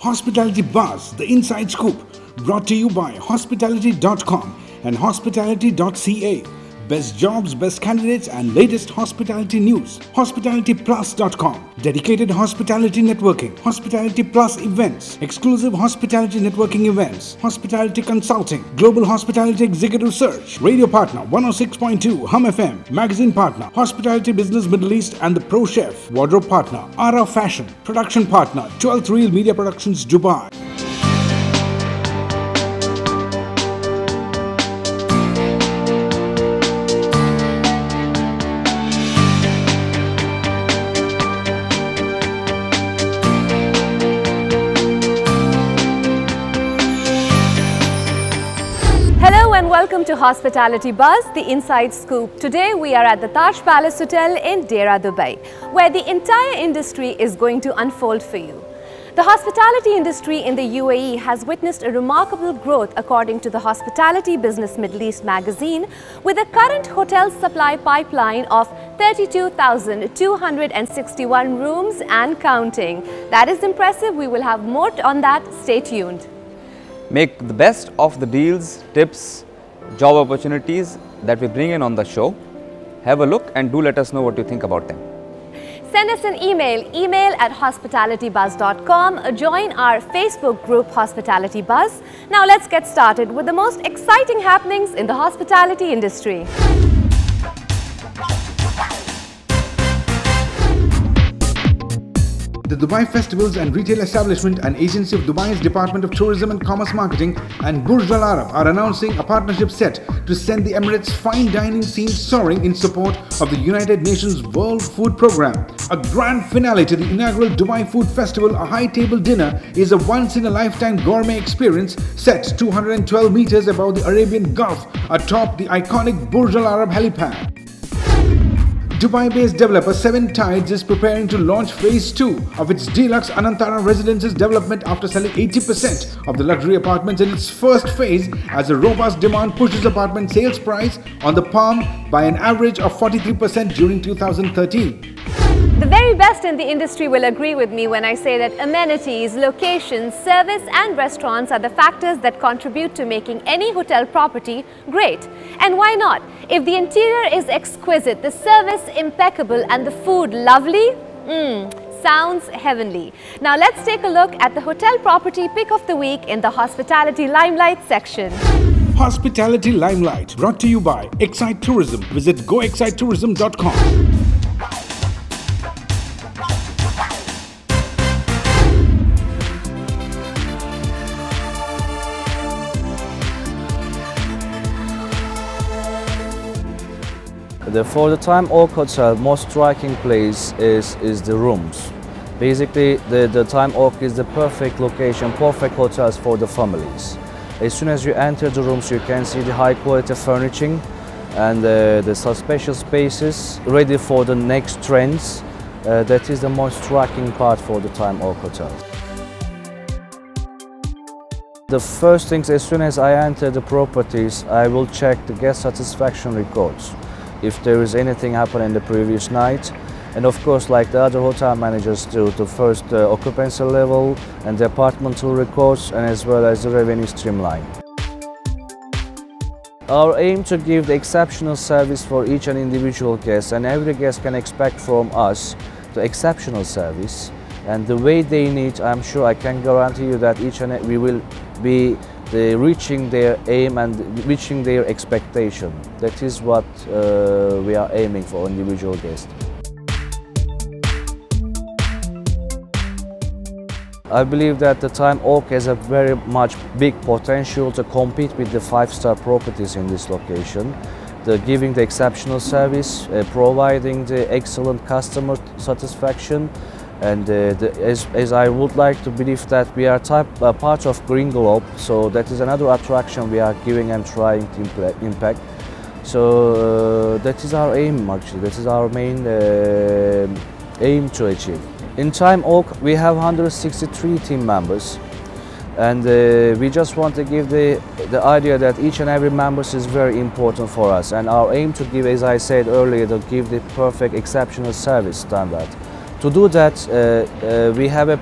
Hospitality Buzz, the inside scoop, brought to you by hospitality.com and hospitality.ca. Best jobs, best candidates and latest hospitality news. HospitalityPlus.com. Dedicated hospitality networking. Hospitality Plus events. Exclusive hospitality networking events. Hospitality consulting. Global hospitality executive search. Radio partner 106.2 Hum FM. Magazine partner Hospitality Business Middle East and the Pro Chef. Wardrobe partner Ara Fashion. Production partner 12th Reel Media Productions Dubai. Welcome to Hospitality Buzz, the inside scoop. Today we are at the Taj Palace Hotel in Dera, Dubai, where the entire industry is going to unfold for you. The hospitality industry in the UAE has witnessed a remarkable growth according to the Hospitality Business Middle East magazine, with a current hotel supply pipeline of 32,261 rooms and counting. That is impressive. We will have more on that. Stay tuned. Make the best of the deals, tips, job opportunities that we bring in on the show. Have a look and do let us know what you think about them. Send us an email@hospitalitybuzz.com. Join our Facebook group Hospitality Buzz. Now let's get started with the most exciting happenings in the hospitality industry. The Dubai Festivals and Retail Establishment and Agency of Dubai's Department of Tourism and Commerce Marketing and Burj Al Arab are announcing a partnership set to send the Emirates' fine dining scene soaring in support of the United Nations World Food Programme. A grand finale to the inaugural Dubai Food Festival, a high table dinner, is a once-in-a-lifetime gourmet experience set 212 meters above the Arabian Gulf atop the iconic Burj Al Arab helipad. Dubai-based developer Seven Tides is preparing to launch Phase 2 of its deluxe Anantara Residences development after selling 80% of the luxury apartments in its first phase, as a robust demand pushes apartment sales price on the palm by an average of 43% during 2013. The very best in the industry will agree with me when I say that amenities, locations, service and restaurants are the factors that contribute to making any hotel property great. And why not? If the interior is exquisite, the service impeccable and the food lovely, sounds heavenly. Now let's take a look at the hotel property pick of the week in the Hospitality Limelight section. Hospitality Limelight, brought to you by Excite Tourism. Visit goexcitetourism.com. For the Time Oak Hotel, most striking place is the rooms. Basically, the Time Oak is the perfect location, perfect hotels for the families. As soon as you enter the rooms, you can see the high quality furnishing and the special spaces ready for the next trends. That is the most striking part for the Time Oak Hotel. The first things, as soon as I enter the properties, I will check the guest satisfaction records. If there is anything happened in the previous night, and of course, like the other hotel managers do, the first occupancy level and the apartmental records, and as well as the revenue streamline. Our aim to give the exceptional service for each and individual guest, and every guest can expect from us the exceptional service, and the way they need. I'm sure I can guarantee you that we will be reaching their aim and reaching their expectation. That is what we are aiming for individual guests. I believe that the Time Oak has a very much big potential to compete with the five-star properties in this location. Giving the exceptional service, providing the excellent customer satisfaction, and as I would like to believe that we are part of Green Globe, so that is another attraction we are giving and trying to impact. So that is our aim actually, that is our main aim to achieve. In Time Oak we have 163 team members, and we just want to give the idea that each and every member is very important for us, and our aim to give, as I said earlier, to give the perfect exceptional service standard. To do that, we have a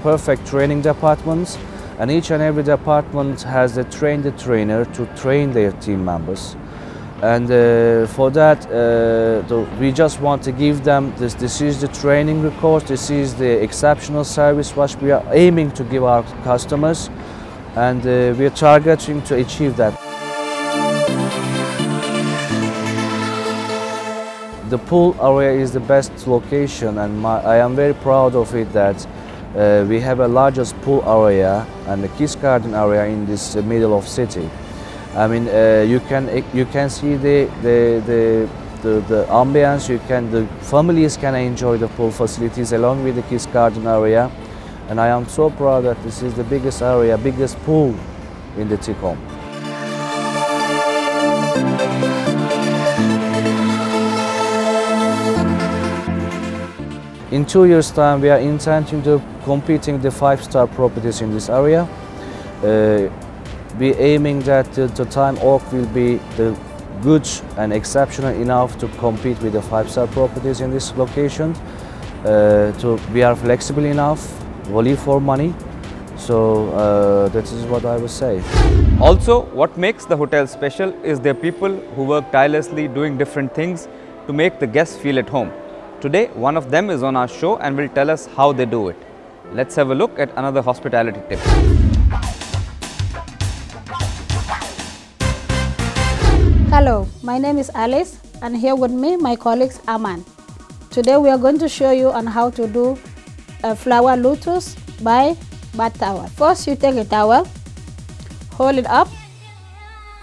perfect training departments, and each and every department has a trained trainer to train their team members. And for that, we just want to give them this. This is the training record. This is the exceptional service what we are aiming to give our customers, and we are targeting to achieve that. The pool area is the best location, and I am very proud of it that we have a largest pool area and the kids garden area in this middle of city. I mean, you can see the ambience. The families can enjoy the pool facilities along with the kids garden area, and I am so proud that this is the biggest area, biggest pool in the T-Com. In 2 years' time, we are intending to completing the 5-star properties in this area. We aiming that the time Oak will be the good and exceptional enough to compete with the 5-star properties in this location. We are flexible enough, value for money. So that is what I would say. Also, what makes the hotel special is their people who work tirelessly doing different things to make the guests feel at home. Today, one of them is on our show and will tell us how they do it. Let's have a look at another hospitality tip. Hello, my name is Alice, and here with me my colleague Aman. Today we are going to show you on how to do a flower lotus by Bhatt towel. First, you take a towel, hold it up,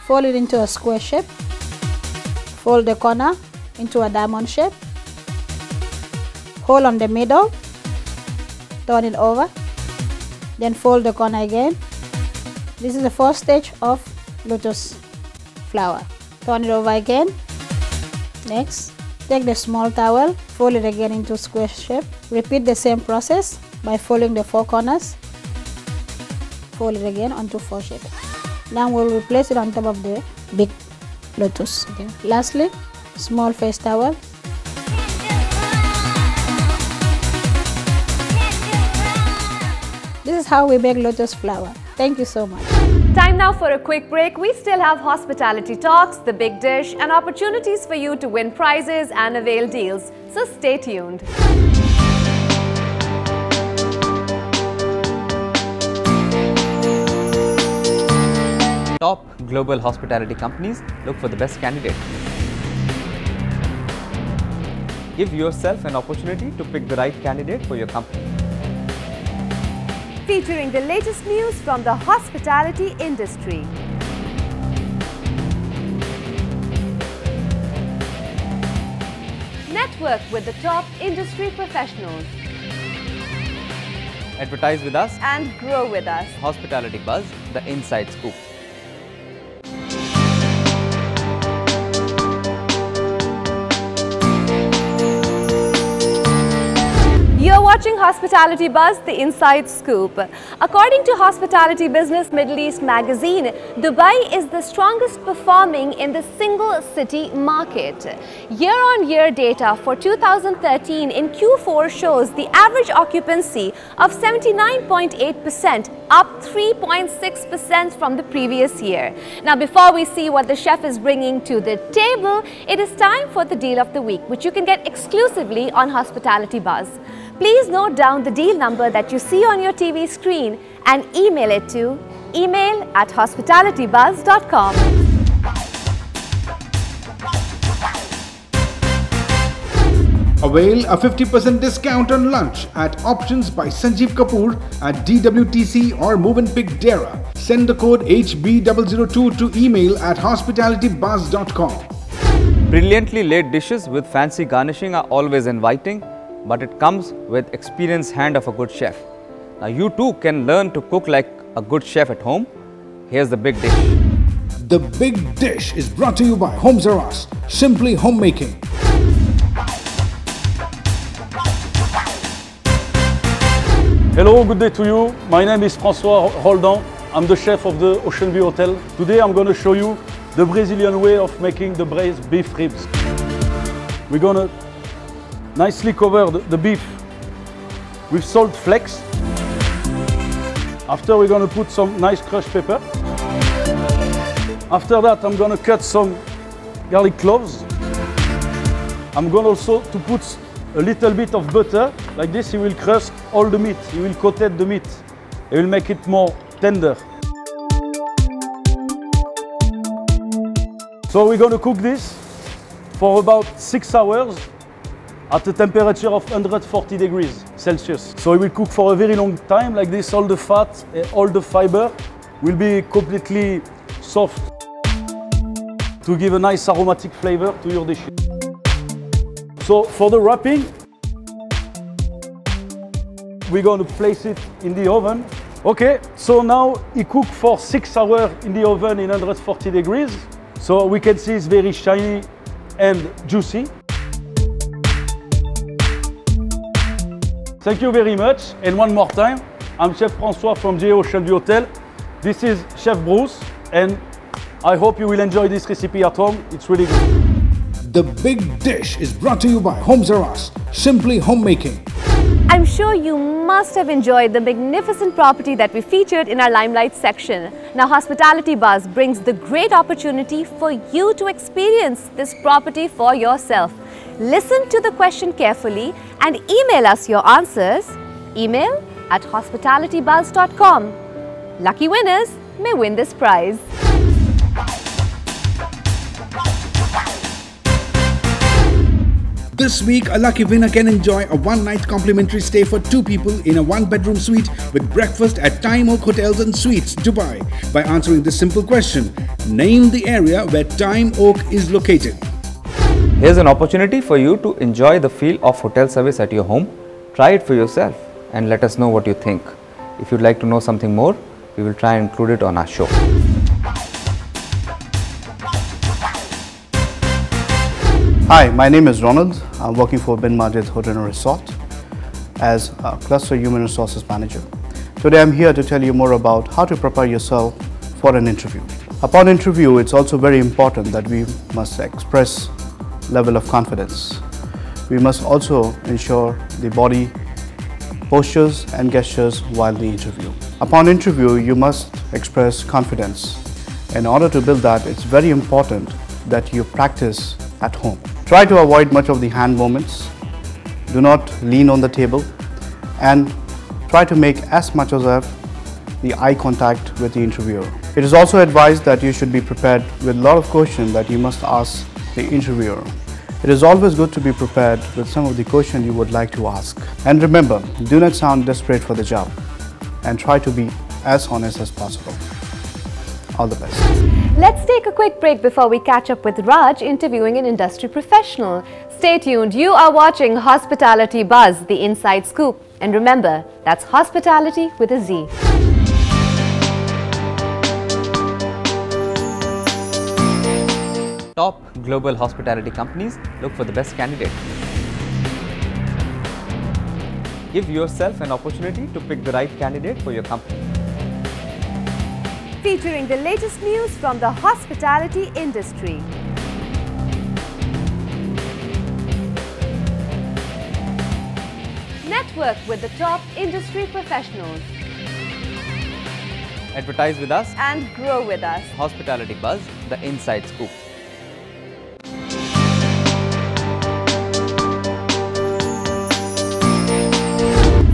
fold it into a square shape, fold the corner into a diamond shape, hold on the middle, turn it over, then fold the corner again. This is the first stage of lotus flower. Turn it over again. Next, take the small towel, fold it again into square shape. Repeat the same process by folding the 4 corners. Fold it again onto 4 shape. Now we'll replace it on top of the big lotus. Okay. Lastly, small face towel. This is how we make lotus flower. Thank you so much. Time now for a quick break. We still have hospitality talks, the big dish, and opportunities for you to win prizes and avail deals. So stay tuned. Top global hospitality companies look for the best candidate. Give yourself an opportunity to pick the right candidate for your company. Featuring the latest news from the hospitality industry. Network with the top industry professionals. Advertise with us And grow with us. Hospitality Buzz, the inside scoop. You're watching Hospitality Buzz, the inside scoop. According to Hospitality Business Middle East magazine, Dubai is the strongest performing in the single city market. Year-on-year data for 2013 in Q4 shows the average occupancy of 79.8%, up 3.6% from the previous year. Now, before we see what the chef is bringing to the table, it is time for the deal of the week, which you can get exclusively on Hospitality Buzz. Please note down the deal number that you see on your TV screen and email it to email@hospitalitybuzz.com. Avail a 50% discount on lunch at Options by Sanjeev Kapoor at DWTC or Movenpick Dera. Send the code HB002 to email@hospitalitybuzz.com. Brilliantly laid dishes with fancy garnishing are always inviting, but it comes with experienced hand of a good chef. Now you too can learn to cook like a good chef at home. Here's the big dish. The big dish is brought to you by Hozpitality, simply homemaking. Hello, good day to you. My name is François Roldan. I'm the chef of the Ocean View Hotel. Today I'm going to show you the Brazilian way of making the braised beef ribs. We're going to nicely cover the beef with salt flakes. After we're going to put some nice crushed pepper. After that I'm going to cut some garlic cloves. I'm going also to put a little bit of butter. Like this, you will crust all the meat. You will coated the meat. It will make it more tender. So we're going to cook this for about 6 hours at a temperature of 140 degrees Celsius. So it will cook for a very long time. Like this, all the fat, all the fiber will be completely soft to give a nice aromatic flavor to your dish. So for the wrapping, we're going to place it in the oven. Okay, so now it cooked for 6 hours in the oven in 140 degrees. So we can see it's very shiny and juicy. Thank you very much. And one more time, I'm Chef François from Zee Ocean View Hotel. This is Chef Bruce, and I hope you will enjoy this recipe at home. It's really good. The Big Dish is brought to you by Homes R Us, simply homemaking. I'm sure you must have enjoyed the magnificent property that we featured in our Limelight section. Now, Hospitality Buzz brings the great opportunity for you to experience this property for yourself. Listen to the question carefully and email us your answers. Email at hospitalitybuzz.com. Lucky winners may win this prize. This week, a lucky winner can enjoy a one-night complimentary stay for 2 people in a 1-bedroom suite with breakfast at Time Oak Hotels and Suites, Dubai, by answering this simple question. Name the area where Time Oak is located. Here's an opportunity for you to enjoy the feel of hotel service at your home. Try it for yourself and let us know what you think. If you'd like to know something more, we will try and include it on our show. Hi, my name is Ronald. I'm working for Bin Majid Hotel and Resort as a Cluster Human Resources Manager. Today I'm here to tell you more about how to prepare yourself for an interview. Upon interview, it's also very important that we must express level of confidence. We must also ensure the body postures and gestures while the interview. Upon interview, you must express confidence. In order to build that, it's very important that you practice at home. Try to avoid much of the hand movements. Do not lean on the table and try to make as much as the eye contact with the interviewer. It is also advised that you should be prepared with a lot of questions that you must ask the interviewer. It is always good to be prepared with some of the questions you would like to ask. And remember, do not sound desperate for the job and try to be as honest as possible. All the best. Let's take a quick break before we catch up with Raj interviewing an industry professional. Stay tuned. You are watching Hospitality Buzz, the inside scoop. And remember, that's hospitality with a Z. Top global hospitality companies look for the best candidate. Give yourself an opportunity to pick the right candidate for your company. Featuring the latest news from the hospitality industry. Network with the top industry professionals. Advertise with us And grow with us. Hospitality Buzz, the inside scoop.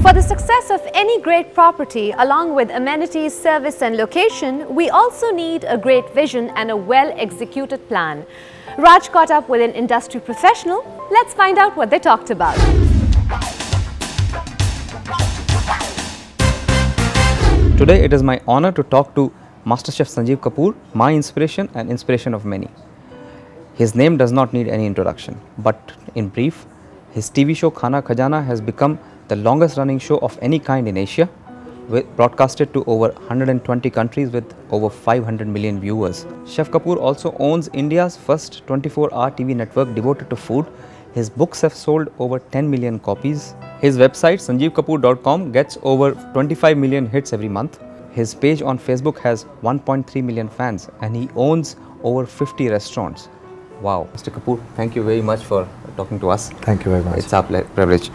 For the success of any great property, along with amenities, service and location, we also need a great vision and a well-executed plan. Raj caught up with an industry professional. Let's find out what they talked about. Today it is my honor to talk to Master Chef Sanjeev Kapoor, my inspiration and inspiration of many. His name does not need any introduction, but in brief, his TV show Khana Khajana has become the longest running show of any kind in Asia, broadcasted to over 120 countries with over 500 million viewers. Chef Kapoor also owns India's first 24-hour TV network devoted to food. His books have sold over 10 million copies. His website sanjeevkapoor.com gets over 25 million hits every month. His page on Facebook has 1.3 million fans and he owns over 50 restaurants. Wow. Mr. Kapoor, thank you very much for talking to us. Thank you very much. It's our privilege.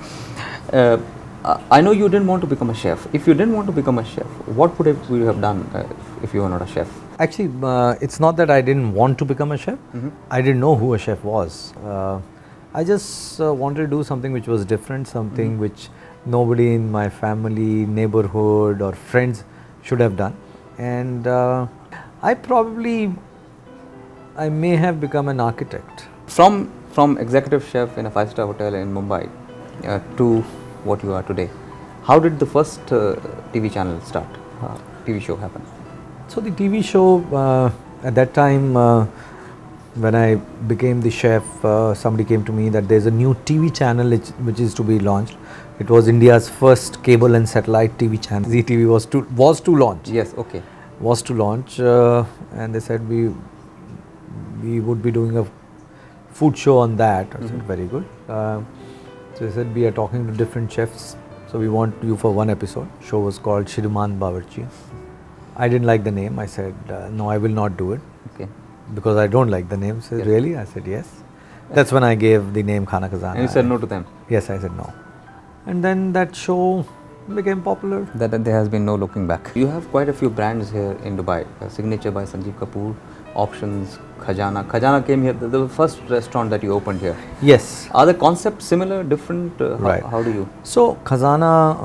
I know you didn't want to become a chef. If you didn't want to become a chef, what would you have done if you were not a chef? Actually, it's not that I didn't want to become a chef. I didn't know who a chef was. I just wanted to do something which was different, something which nobody in my family, neighborhood or friends should have done. And I may have become an architect. From executive chef in a 5-star hotel in Mumbai to what you are today, how did the first TV channel start, TV show happen? So the TV show, at that time when I became the chef, somebody came to me that there's a new TV channel which is to be launched. It was India's first cable and satellite TV channel. Zee TV was to launch. Yes, okay. Was to launch, and they said we would be doing a food show on that. I said very good. So they said we are talking to different chefs, so we want you for one episode. Show was called Shriman Bawarchi. I didn't like the name. I said no, I will not do it. Okay. Because I don't like the name. So really? I said yes. That's when I gave the name Khana Khazana. And you said no to them? Yes, I said no. And then that show became popular. That there has been no looking back. You have quite a few brands here in Dubai. Signature by Sanjeev Kapoor, Options, Khajana. Khajana came here, the first restaurant that you opened here. Yes. Are the concepts similar, different? Right. How do you? So Khazana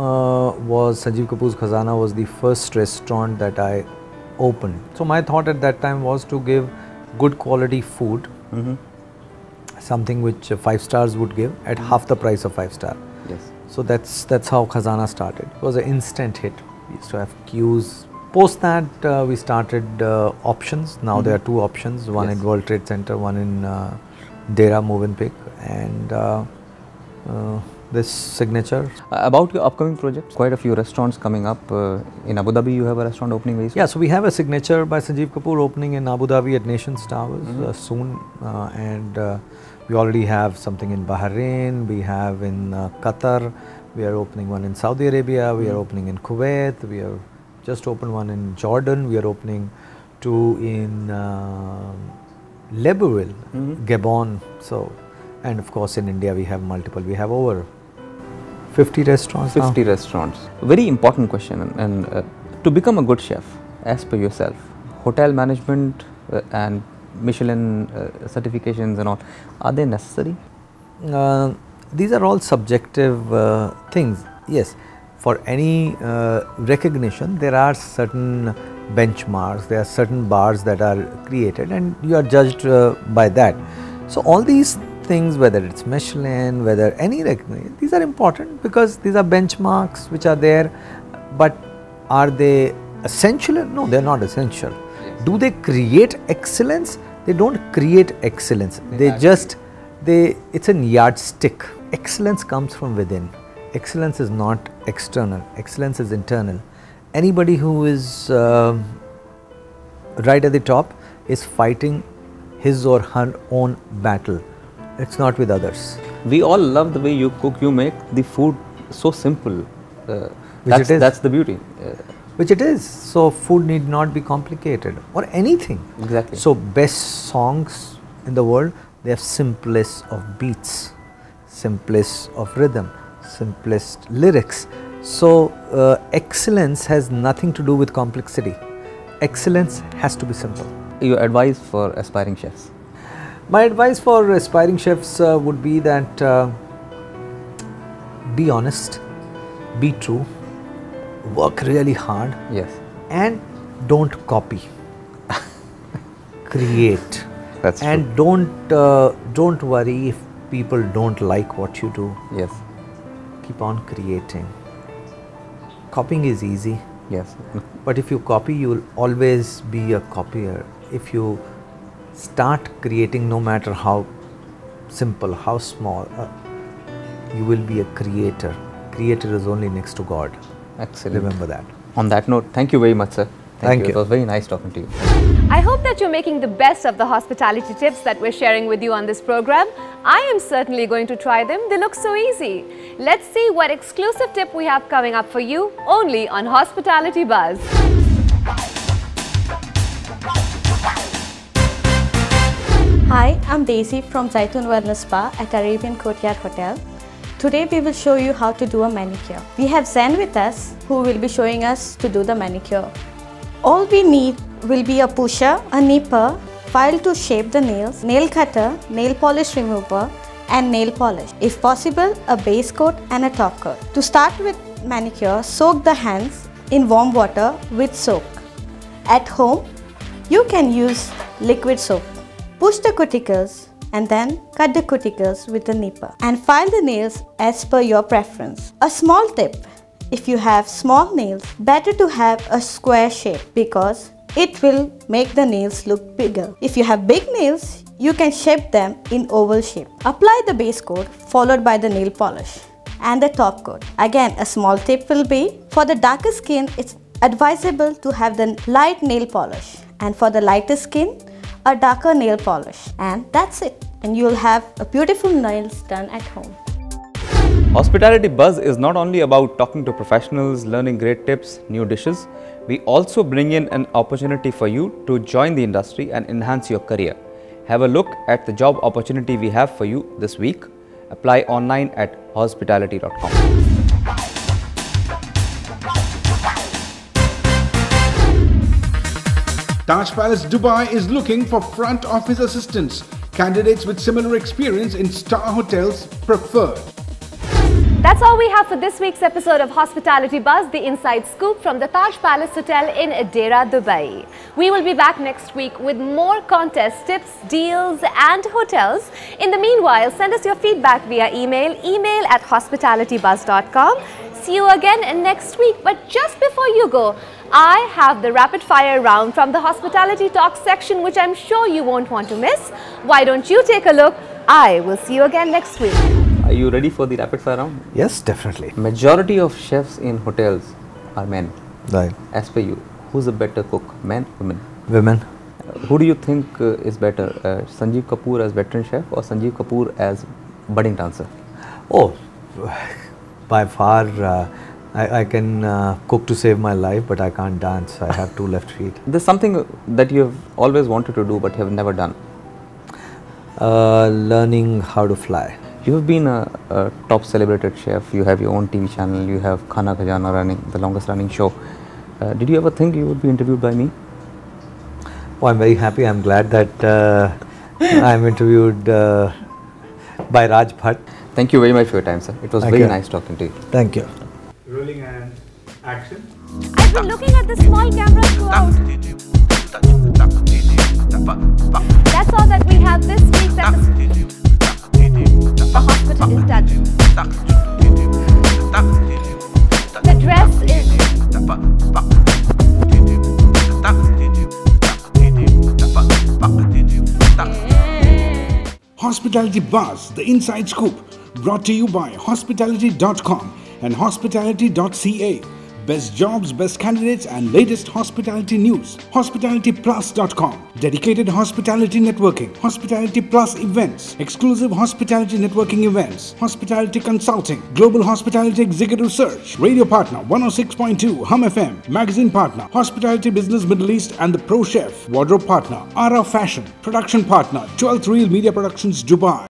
Sanjeev Kapoor's Khazana was the first restaurant that I opened. So my thought at that time was to give good quality food, something which 5 stars would give at half the price of 5-star. Yes. So that's how Khazana started. It was an instant hit. We used to have queues. Post that we started Options. Now there are 2 options, one in World Trade Center, one in Dera Movenpick, and this Signature. About your upcoming projects, quite a few restaurants coming up. In Abu Dhabi you have a restaurant opening very soon? Yeah, so we have a Signature by Sanjeev Kapoor opening in Abu Dhabi at Nations Towers soon, and we already have something in Bahrain, we have in Qatar, we are opening one in Saudi Arabia, we are opening in Kuwait, we have just opened one in Jordan, we are opening 2 in Libreville, Gabon. So, and of course in India we have multiple, we have over 50 restaurants 50 restaurants. Very important question, and to become a good chef, as per yourself, hotel management and Michelin certifications and all, are they necessary? These are all subjective things. Yes, for any recognition there are certain benchmarks, there are certain bars that are created and you are judged by that. So all these things, whether it's Michelin, whether any recognition, these are important because these are benchmarks which are there, but are they essential? No, they are not essential. Yes. Do they create excellence? They don't create excellence. It's a yardstick. Excellence comes from within. Excellence is not external. Excellence is internal. Anybody who is right at the top is fighting his or her own battle. It's not with others. We all love the way you cook. You make the food so simple. That's the beauty. Which it is. So food need not be complicated or anything. Exactly. So best songs in the world, they have simplest of beats, simplest of rhythm, simplest lyrics. So excellence has nothing to do with complexity. Excellence has to be simple. Your advice for aspiring chefs? My advice for aspiring chefs would be that be honest, be true, work really hard. Yes. And don't copy. Create. That's true. And don't worry if people don't like what you do. Yes. Keep on creating. Copying is easy. Yes. But if you copy, you will always be a copier. If you start creating, no matter how simple, how small, you will be a creator. Creator is only next to God. Excellent. Remember that. On that note, thank you very much, sir. Thank you. It was very nice talking to you. I hope that you're making the best of the hospitality tips that we're sharing with you on this program. I am certainly going to try them. They look so easy. Let's see what exclusive tip we have coming up for you only on Hospitality Buzz. Hi, I'm Daisy from Zaitun Wellness Spa at Arabian Courtyard Hotel. Today we will show you how to do a manicure. We have Zen with us who will be showing us to do the manicure. All we need will be a pusher, a nipper, file to shape the nails, nail cutter, nail polish remover and nail polish. If possible, a base coat and a top coat. To start with manicure, soak the hands in warm water with soap. At home, you can use liquid soap. Push the cuticles and then cut the cuticles with a nipper and file the nails as per your preference. A small tip: if you have small nails, better to have a square shape because it will make the nails look bigger. If you have big nails, you can shape them in oval shape. Apply the base coat followed by the nail polish and the top coat. Again, a small tip will be, for the darker skin, it's advisable to have the light nail polish, and for the lighter skin, a darker nail polish. And that's it. And you'll have a beautiful nails done at home. Hospitality Buzz is not only about talking to professionals, learning great tips, new dishes. We also bring in an opportunity for you to join the industry and enhance your career. Have a look at the job opportunity we have for you this week. Apply online at hozpitality.com. Taj Palace Dubai is looking for front office assistants. Candidates with similar experience in star hotels preferred. That's all we have for this week's episode of Hospitality Buzz, the inside scoop from the Taj Palace Hotel in Deira, Dubai. We will be back next week with more contest tips, deals and hotels. In the meanwhile, send us your feedback via email at hospitalitybuzz.com. See you again next week. But just before you go, I have the rapid fire round from the Hospitality Talk section, which I'm sure you won't want to miss. Why don't you take a look? I will see you again next week. Are you ready for the rapid fire round? Yes, definitely. Majority of chefs in hotels are men. Right. As per you, who's a better cook, men, women? Women. Who do you think is better, Sanjeev Kapoor as veteran chef or Sanjeev Kapoor as budding dancer? Oh, by far, I can cook to save my life, but I can't dance. I have 2 left feet. There's something that you have always wanted to do but have never done. Learning how to fly. You have been a top celebrated chef. You have your own TV channel. You have Khana Khajana running, the longest running show. Did you ever think you would be interviewed by me? Oh, I'm very happy. I'm glad that I'm interviewed by Raj Bhatt. Thank you very much for your time, sir. It was very nice talking to you. Thank you. Rolling and action. I've been looking at the small camera throughout. That's all that we have this week's episode. The hospital is done. The dress is... Hospitality Buzz, the inside scoop, brought to you by hospitality.com and hospitality.ca. Best jobs, best candidates and latest hospitality news. HospitalityPlus.com. Dedicated hospitality networking. Hospitality Plus events. Exclusive hospitality networking events. Hospitality consulting. Global hospitality executive search. Radio partner 106.2 Hum FM. Magazine partner Hospitality Business Middle East and the Pro Chef. Wardrobe partner Ara Fashion. Production partner 12th Reel Media Productions Dubai.